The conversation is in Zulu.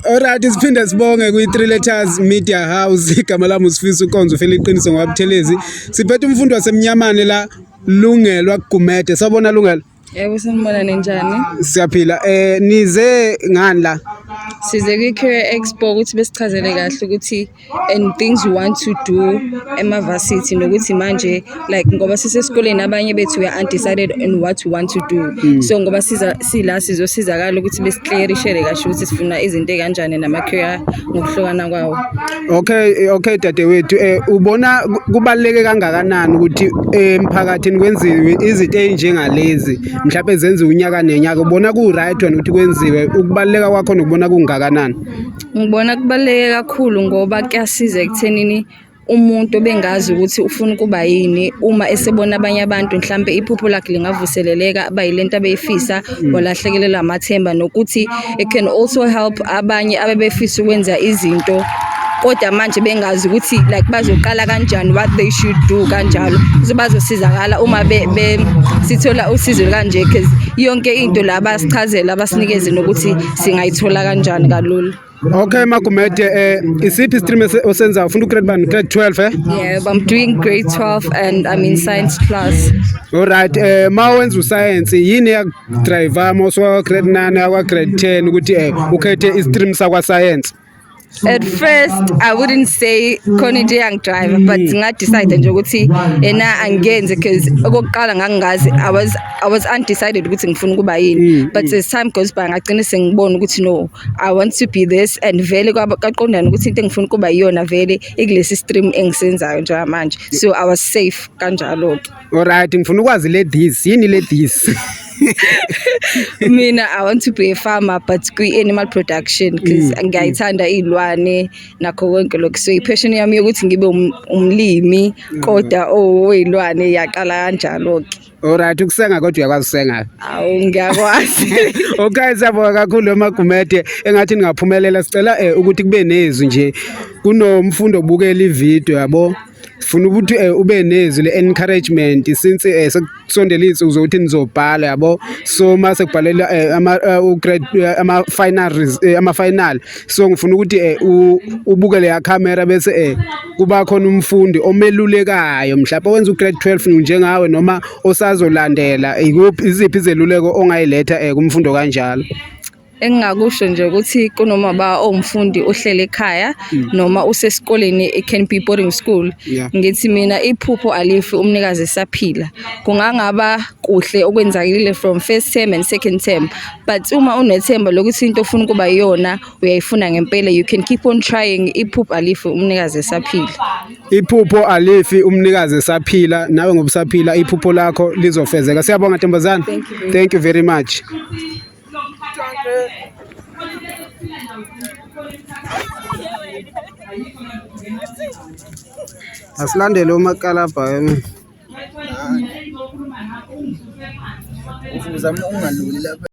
Alright, siphinde sibonge kwi-Three Letters Media House. Igama lami uSifisa uKonzo ufela iqiniso ngwaButhelezi. Siphethe umfundi wasemnyamane la Lungelo waKugumede. Sawubona Lungelo. Yebo sanibona ninjani? Siyaphila. Nize ngani la? Size kwi-Career Expo ukuthi besichazele kahle ukuthi and things we want to do ema-varsity nokuthi manje like ngoba sisesikoleni abanye bethu we are undecided on what we want to do. So ngoba sila sizosizakala ukuthi besiklerishele kahle ukuthi sifuna izinto ekanjani nama-career ngokuhlukana kwawo. Okay dadewethu, ubona kubaluleke kangakanani ukuthi emphakathini kwenziwe izinto ezinjengalezi mhlawumbe zenziwe unyaka nenyaka, ubona ku-right wena ukuthi kwenziwe? Ukubaluleka kwakho nokubona kungakanani? Ngibona kubaluleke kakhulu ngoba kuyasiza ekuthenini umuntu bengazi ukuthi ufuna ukuba yini uma esebona abanye abantu mhlambe iphupho lakhe lingavuseleleka abayilento abeyifisa walahlekelelwa amathemba, nokuthi it can also help abanye abebefisa ukwenza izinto kodwa manje bengazi ukuthi like bazoqala kanjani, what they should do kanjalo. Bazosizakala uma sithola usizo kanje because yonke into la basichazela abasinikeze nokuthi singayithola kanjani kalula. Okay Magumede, isiphi stream osenza? Ufunda grade bani? Grade 12 eh? Yeah, I'm doing grade 12 and I'm in science class. Alright, ma wenza uscience yini ya driver moswa grade 9 yakwa grade 10 ukuthi ukhethe i-stream sakwa science? At first I wouldn't say khona into driver, but ngadecide nje ukuthi ena angenze because okokuqala ngangazi I was undecided ukuthi ngifuna ukuba yini, but as time goes by ngagcina sengibona ukuthi no, I want to be this, and vele kwaqondana ukuthi into engifuna ukuba yiyona vele ikulesi stream engisenzayo nje manje, so I was safe kanjalo. Alright, ngifuna ukwazi le this yini le this? Mina I want to be a farmer but kwi-animal production because ngiyayithanda izilwane nakho konke lokho, so i-passion yami ukuthi ngibe umlimi kodwa oyilwane yaqala kanjalo ke. Alright, ukusenga kodwa uyakwazi ukusenga? Awu ngiyakwazi. Okay, siyabonga kakhulu Magumede, engathi ningaphumelela. Sicela ukuthi kube nezwi nje kunomfundo obukela ivideo yabo, sifuna ukuthi ube nezwi le-encouragement since sekusondelise uzothi nizobhala yabo. So mase kubhalela ama-final, so ngifuna ukuthi ubukele ya camera bese kuba khona umfundi omelulekayo mhlawumbe wenza ugrade 12 njengawe noma osazolandela. Iziphi izeluleko ongayiletha kumfundo kanjalo? Engingakusho nje ukuthi kunoma ba umfundi ohlele ekhaya noma usesikoleni, it can be boarding school. Ngithi mina iphupho alifi umnikazi esaphila. Kungangaba kuhle okwenzakile from first term and second term, but uma unethemba lokuthi into ofuna ukuba yiyona uyayifuna ngempela, you can keep on trying. Iphupho alifi umnikazi esaphila. Iphupho alifi umnikazi esaphila. Nawe ngobusaphila iphupho lakho lizofezeka. Siyabonga ntombazana. Thank you very much. Asilandele umakalabha uzama ungaluli lapha.